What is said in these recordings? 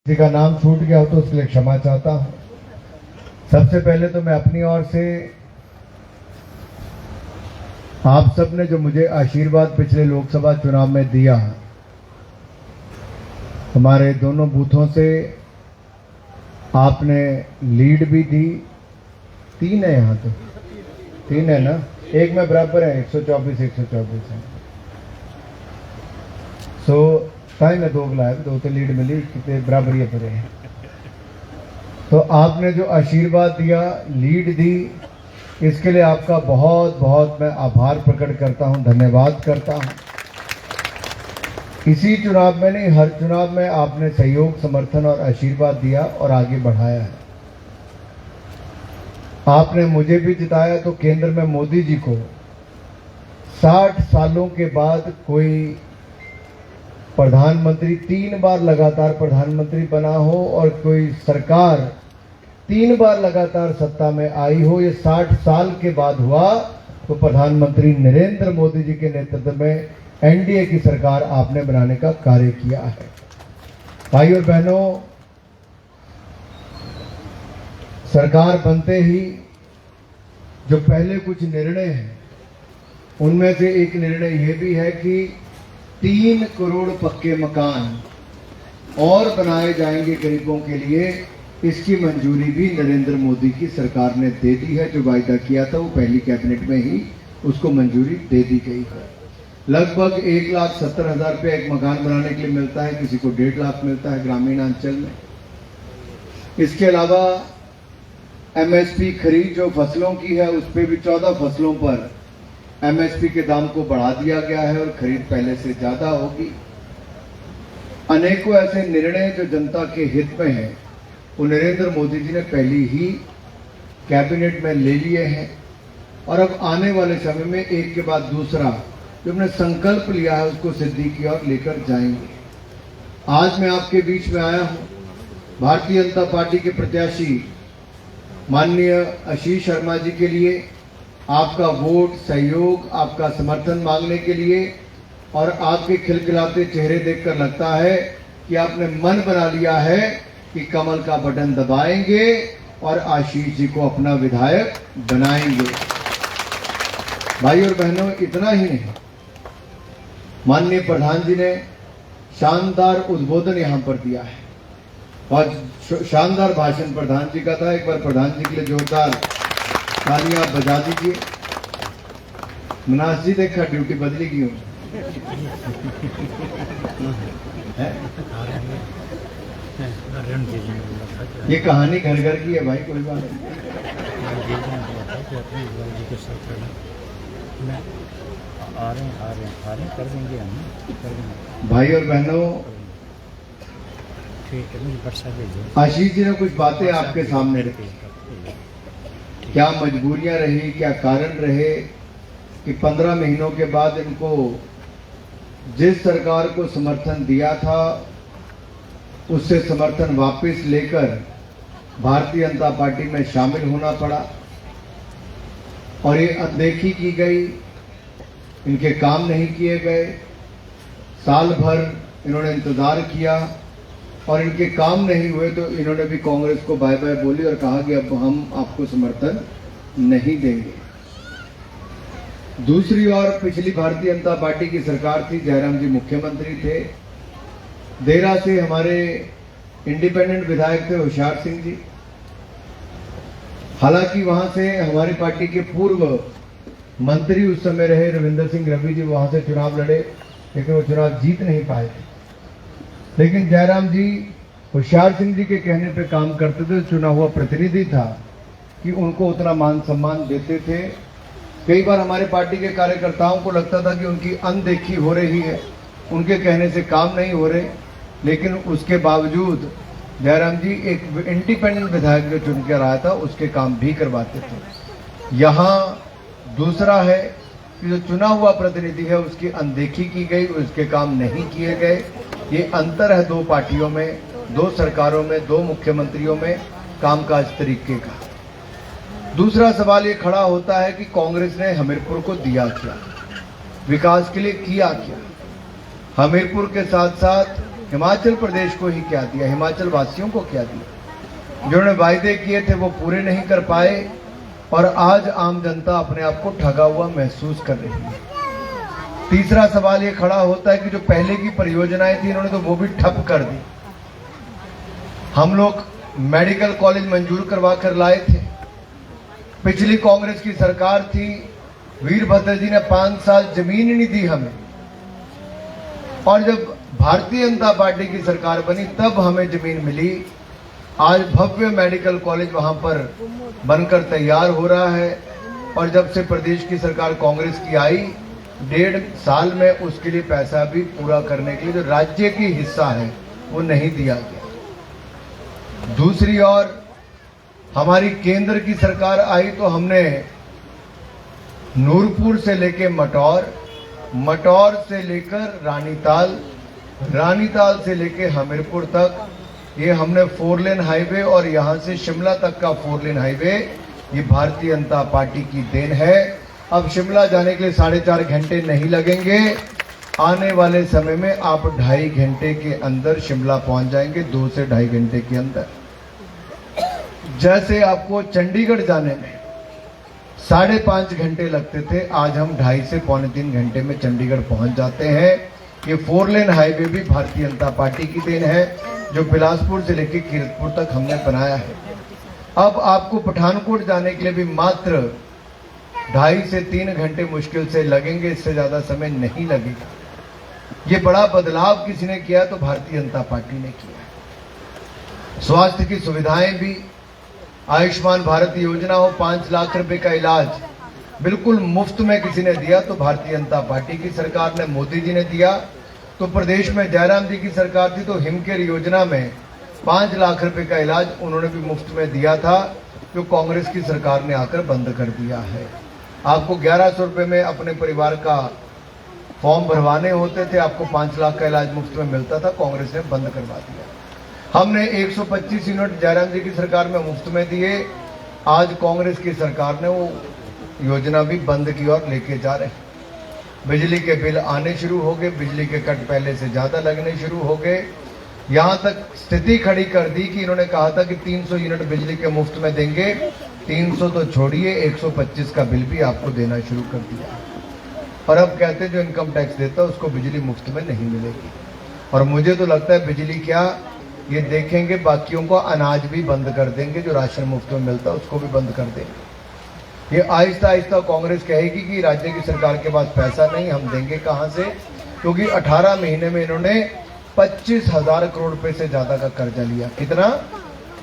किसी का नाम छूट गया हो तो उसके लिए क्षमा चाहता हूं। सबसे पहले तो मैं अपनी ओर से आप सब ने जो मुझे आशीर्वाद पिछले लोकसभा चुनाव में दिया, हमारे दोनों बूथों से आपने लीड भी दी। 3 है यहाँ तो, 3 है ना, एक में बराबर है, 124 है। सो टाइम में 2 बुलाया, 2 तो लीड मिली, कितने बराबरी पड़े हैं। तो आपने जो आशीर्वाद दिया, लीड दी, इसके लिए आपका बहुत बहुत मैं आभार प्रकट करता हूं, धन्यवाद करता हूं। इसी चुनाव में नहीं, हर चुनाव में आपने सहयोग, समर्थन और आशीर्वाद दिया और आगे बढ़ाया है। आपने मुझे भी जिताया तो केंद्र में मोदी जी को 60 सालों के बाद कोई प्रधानमंत्री 3 बार लगातार प्रधानमंत्री बना हो और कोई सरकार 3 बार लगातार सत्ता में आई हो, ये 60 साल के बाद हुआ। तो प्रधानमंत्री नरेंद्र मोदी जी के नेतृत्व में एनडीए की सरकार आपने बनाने का कार्य किया है। भाई और बहनों, सरकार बनते ही जो पहले कुछ निर्णय हैं, उनमें से एक निर्णय यह भी है कि 3 करोड़ पक्के मकान और बनाए जाएंगे गरीबों के लिए। इसकी मंजूरी भी नरेंद्र मोदी की सरकार ने दे दी है। जो वायदा किया था वो पहली कैबिनेट में ही उसको मंजूरी दे दी गई है। लगभग 1,70,000 रुपये एक मकान बनाने के लिए मिलता है, किसी को 1.5 लाख मिलता है ग्रामीण अंचल में। इसके अलावा एमएसपी खरीद जो फसलों की है, उस पर भी 14 फसलों पर एमएसपी के दाम को बढ़ा दिया गया है और खरीद पहले से ज्यादा होगी। अनेकों ऐसे निर्णय जो जनता के हित में हैं, वो नरेंद्र मोदी जी ने पहली ही कैबिनेट में ले लिए हैं और अब आने वाले समय में एक के बाद दूसरा जो हमने संकल्प लिया है उसको सिद्धि की ओर लेकर जाएंगे। आज मैं आपके बीच में आया हूं भारतीय जनता पार्टी के प्रत्याशी माननीय आशीष शर्मा जी के लिए आपका वोट, सहयोग, आपका समर्थन मांगने के लिए। और आपके खिलखिलाते चेहरे देखकर लगता है कि आपने मन बना लिया है कि कमल का बटन दबाएंगे और आशीष जी को अपना विधायक बनाएंगे। भाई और बहनों, इतना ही नहीं, माननीय प्रधान जी ने शानदार उद्बोधन यहां पर दिया है और शानदार भाषण प्रधान जी का था। एक बार प्रधान जी के लिए जोरदार तालियां आप बजा दीजिए। मनास जी देखा ड्यूटी बदली क्यों है? ये कहानी घर घर की है भाई, कोई बात नहीं। आ रहे कर देंगे हम। भाई और बहनों, आशीष जी ने कुछ बातें आपके सामने रखी। क्या मजबूरियां रही, क्या कारण रहे कि 15 महीनों के बाद इनको जिस सरकार को समर्थन दिया था उससे समर्थन वापस लेकर भारतीय जनता पार्टी में शामिल होना पड़ा और ये अनदेखी की गई, इनके काम नहीं किए गए। साल भर इन्होंने इंतजार किया और इनके काम नहीं हुए तो इन्होंने भी कांग्रेस को बाय बाय बोली और कहा कि अब हम आपको समर्थन नहीं देंगे। दूसरी ओर पिछली भारतीय जनता पार्टी की सरकार थी, जयराम जी मुख्यमंत्री थे। देरा से हमारे इंडिपेंडेंट विधायक थे होशियार सिंह जी। हालांकि वहां से हमारी पार्टी के पूर्व मंत्री उस समय रहे रविंदर सिंह रवि जी, वहां से चुनाव लड़े लेकिन वो चुनाव जीत नहीं पाए थे। लेकिन जयराम जी होशियार सिंह जी के कहने पे काम करते थे। चुना हुआ प्रतिनिधि था कि उनको उतना मान सम्मान देते थे। कई बार हमारे पार्टी के कार्यकर्ताओं को लगता था कि उनकी अनदेखी हो रही है, उनके कहने से काम नहीं हो रहे, लेकिन उसके बावजूद जयराम जी एक इंडिपेंडेंट विधायक जो चुन कर आया था उसके काम भी करवाते थे। यहाँ दूसरा है कि जो चुना हुआ प्रतिनिधि है उसकी अनदेखी की गई, उसके काम नहीं किए गए। ये अंतर है 2 पार्टियों में, 2 सरकारों में, 2 मुख्यमंत्रियों में कामकाज तरीके का। दूसरा सवाल ये खड़ा होता है कि कांग्रेस ने हमीरपुर को दिया क्या, विकास के लिए किया क्या। हमीरपुर के साथ साथ हिमाचल प्रदेश को ही क्या दिया, हिमाचल वासियों को क्या दिया। जो उन्होंने वायदे किए थे वो पूरे नहीं कर पाए और आज आम जनता अपने आप को ठगा हुआ महसूस कर रही है। तीसरा सवाल ये खड़ा होता है कि जो पहले की परियोजनाएं थी इन्होंने तो वो भी ठप कर दी। हम लोग मेडिकल कॉलेज मंजूर करवा कर लाए थे, पिछली कांग्रेस की सरकार थी, वीरभद्र जी ने 5 साल जमीन ही नहीं दी हमें, और जब भारतीय जनता पार्टी की सरकार बनी तब हमें जमीन मिली। आज भव्य मेडिकल कॉलेज वहां पर बनकर तैयार हो रहा है और जब से प्रदेश की सरकार कांग्रेस की आई 1.5 साल में उसके लिए पैसा भी पूरा करने के लिए जो राज्य की हिस्सा है वो नहीं दिया गया। दूसरी ओर हमारी केंद्र की सरकार आई तो हमने नूरपुर से लेकर मटौर, मटौर से लेकर रानीताल, रानीताल से लेकर हमीरपुर तक ये हमने 4 लेन हाईवे और यहां से शिमला तक का 4 लेन हाईवे ये भारतीय जनता पार्टी की देन है। अब शिमला जाने के लिए 4.5 घंटे नहीं लगेंगे, आने वाले समय में आप 2.5 घंटे के अंदर शिमला पहुंच जाएंगे, 2 से 2.5 घंटे के अंदर। जैसे आपको चंडीगढ़ जाने में 5.5 घंटे लगते थे, आज हम 2.5 से 2.25 घंटे में चंडीगढ़ पहुंच जाते हैं। ये 4 लेन हाईवे भी भारतीय जनता पार्टी की देन है जो बिलासपुर से लेकर कीरतपुर तक हमने बनाया है। अब आपको पठानकोट जाने के लिए भी मात्र 2.5 से 3 घंटे मुश्किल से लगेंगे, इससे ज्यादा समय नहीं लगेगा। ये बड़ा बदलाव किसी ने किया तो भारतीय जनता पार्टी ने किया। स्वास्थ्य की सुविधाएं भी, आयुष्मान भारत योजना हो, 5 लाख रुपए का इलाज बिल्कुल मुफ्त में किसी ने दिया तो भारतीय जनता पार्टी की सरकार ने, मोदी जी ने दिया। तो प्रदेश में जयराम जी की सरकार थी तो हिमकेयर योजना में 5 लाख रुपए का इलाज उन्होंने भी मुफ्त में दिया था, जो कांग्रेस की सरकार ने आकर बंद कर दिया है। आपको 1100 रुपए में अपने परिवार का फॉर्म भरवाने होते थे, आपको 5 लाख का इलाज मुफ्त में मिलता था, कांग्रेस ने बंद करवा दिया। हमने 125 यूनिट जयराम जी की सरकार में मुफ्त में दिए, आज कांग्रेस की सरकार ने वो योजना भी बंद की और लेके जा रहे हैं। बिजली के बिल आने शुरू हो गए, बिजली के कट पहले से ज्यादा लगने शुरू हो गए। यहां तक स्थिति खड़ी कर दी कि इन्होंने कहा था कि 300 यूनिट बिजली के मुफ्त में देंगे, 300 तो छोड़िए 125 का बिल भी आपको देना शुरू कर दिया। और अब कहते जो इनकम टैक्स देता है उसको बिजली मुफ्त में नहीं मिलेगी। और मुझे तो लगता है बिजली क्या, ये देखेंगे बाकियों को अनाज भी बंद कर देंगे, जो राशन मुफ्त में मिलता है उसको भी बंद कर देंगे। ये आहिस्ता आहिस्ता कांग्रेस कहेगी कि राज्य की सरकार के पास पैसा नहीं, हम देंगे कहां से, क्योंकि 18 महीने में इन्होंने 25,000 करोड़ रुपए से ज्यादा का कर्जा लिया। कितना?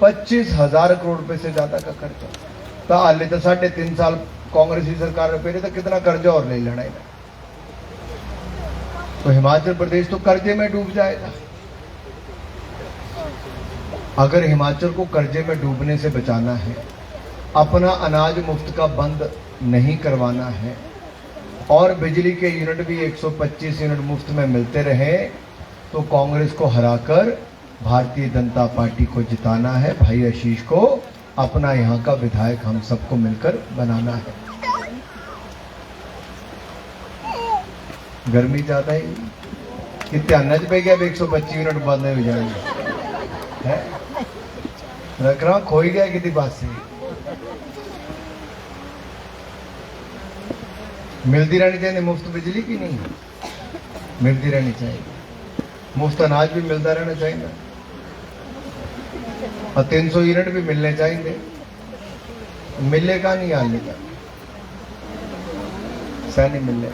25,000 करोड़ रुपए से ज्यादा का कर्जा। तो हाले तो 3.5 साल कांग्रेस की सरकार ने पहले तो कितना कर्जा और ले लेना है। तो हिमाचल प्रदेश तो कर्जे में डूब जाएगा। अगर हिमाचल को कर्जे में डूबने से बचाना है, अपना अनाज मुफ्त का बंद नहीं करवाना है और बिजली के यूनिट भी 125 यूनिट मुफ्त में मिलते रहे, तो कांग्रेस को हराकर भारतीय जनता पार्टी को जिताना है। भाई आशीष को अपना यहाँ का विधायक हम सबको मिलकर बनाना है। गर्मी ज्यादा है कि ध्यान पे गया 125 यूनिट बंद हो जाएंगे, रख रहा खो ही गया किसी बात से। मिलती रहनी चाहिए मुफ्त बिजली की, नहीं मिलती रहनी चाहिए, मुफ्त अनाज भी मिलता रहना चाहिए और 300 यूनिट भी मिलने चाहिए। मिलेगा नहीं आने का सैनी मिलने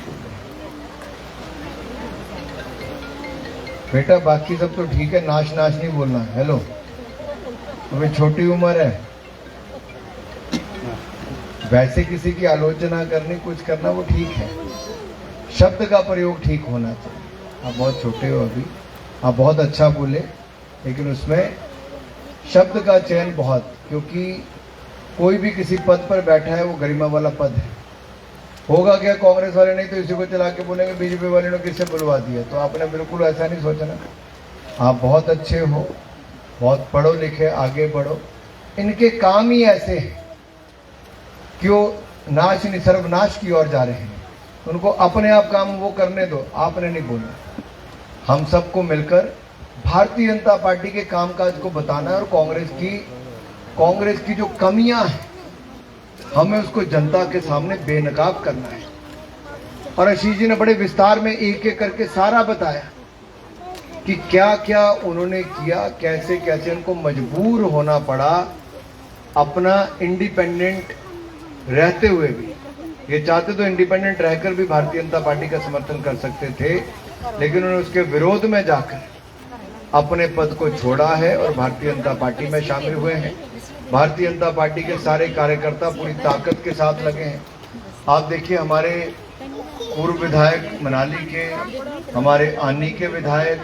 बेटा, बाकी सब तो ठीक है, नाश नाश नहीं बोलना। हेलो, तुम्हें छोटी उम्र है, वैसे किसी की आलोचना करनी, कुछ करना वो ठीक है, शब्द का प्रयोग ठीक होना चाहिए। आप बहुत छोटे हो अभी, आप बहुत अच्छा बोले, लेकिन उसमें शब्द का चयन बहुत, क्योंकि कोई भी किसी पद पर बैठा है वो गरिमा वाला पद है। होगा क्या, कांग्रेस वाले नहीं तो इसी को चला के बोलेंगे बीजेपी वाले ने किससे बुलवा दिया। तो आपने बिल्कुल ऐसा नहीं सोचना। आप बहुत अच्छे हो, बहुत पढ़ो लिखे, आगे बढ़ो। इनके काम ही ऐसे हैं कि वो नाश नहीं सर्वनाश की ओर जा रहे हैं। उनको अपने आप काम वो करने दो, आपने नहीं बोलना। हम सबको मिलकर भारतीय जनता पार्टी के कामकाज को बताना है और कांग्रेस की जो कमियां हैं हमें उसको जनता के सामने बेनकाब करना है। और आशीष जी ने बड़े विस्तार में एक एक करके सारा बताया कि क्या क्या उन्होंने किया, कैसे कैसे उनको मजबूर होना पड़ा अपना इंडिपेंडेंट रहते हुए भी। ये चाहते तो इंडिपेंडेंट रहकर भी भारतीय जनता पार्टी का समर्थन कर सकते थे, लेकिन उन्होंने उसके विरोध में जाकर अपने पद को छोड़ा है और भारतीय जनता पार्टी में शामिल हुए हैं। भारतीय जनता पार्टी के सारे कार्यकर्ता पूरी ताकत के साथ लगे हैं। आप देखिए, हमारे पूर्व विधायक मनाली के, हमारे आनी के विधायक,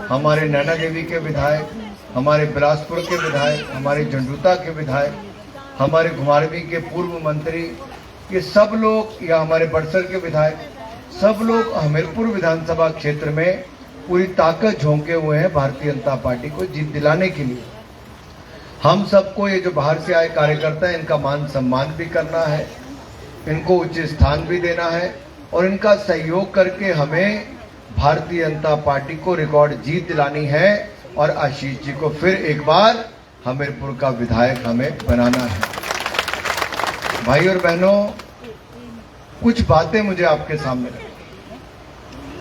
हमारे नैना देवी के विधायक, हमारे बिलासपुर के विधायक, हमारे झंडूता के विधायक, हमारे घुमारवी के पूर्व मंत्री, ये सब लोग, या हमारे बड़सर के विधायक, सब लोग हमीरपुर विधानसभा क्षेत्र में पूरी ताकत झोंके हुए हैं भारतीय जनता पार्टी को जीत दिलाने के लिए। हम सबको, ये जो बाहर से आए कार्यकर्ता हैं, इनका मान सम्मान भी करना है, इनको उचित स्थान भी देना है और इनका सहयोग करके हमें भारतीय जनता पार्टी को रिकॉर्ड जीत दिलानी है और आशीष जी को फिर एक बार हमीरपुर का विधायक हमें बनाना है। भाई और बहनों, कुछ बातें मुझे आपके सामने